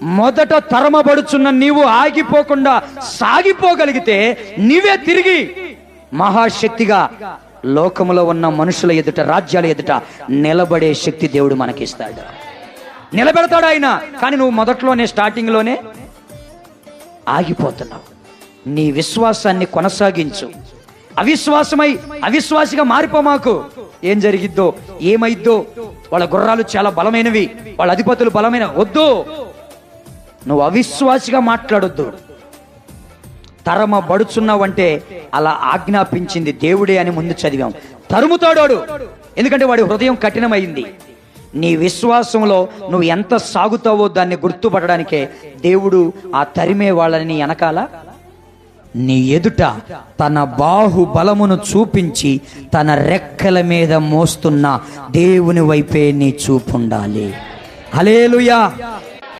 మొదట తరమబడుచున్న నీవు ఆగిపోకుండా సాగిపోగలిగితే నీవే తిరిగి మహాశక్తిగా లోకములో ఉన్న మనుషుల ఎదుట, రాజ్యాల ఎదుట నిలబడే శక్తి దేవుడు మనకిస్తాడు. నిలబెడతాడు ఆయన. కానీ నువ్వు మొదట్లోనే, స్టార్టింగ్లోనే ఆగిపోతున్నావు. నీ విశ్వాసాన్ని కొనసాగించు. అవిశ్వాసిగా మారిపోమాకు. ఏం జరిగిద్దో, ఏమైద్దో, వాళ్ళ గుర్రాలు చాలా బలమైనవి, వాళ్ళ అధిపతులు బలమైన, వద్దు. నువ్వు అవిశ్వాసిగా మాట్లాడొద్దు. తరమబడుచున్నావంటే అలా ఆజ్ఞాపించింది దేవుడే అని ముందు చదివాం. తరుముతాడు, ఎందుకంటే వాడి హృదయం కఠినమైంది. నీ విశ్వాసంలో నువ్వు ఎంత సాగుతావో దాన్ని గుర్తుపడడానికే దేవుడు ఆ తరిమే వాళ్ళని వెనకాల నీ ఎదుట తన బాహుబలమును చూపించి తన రెక్కల మీద మోస్తున్న దేవుని వైపే నీ చూపుండాలి. హల్లెలూయా.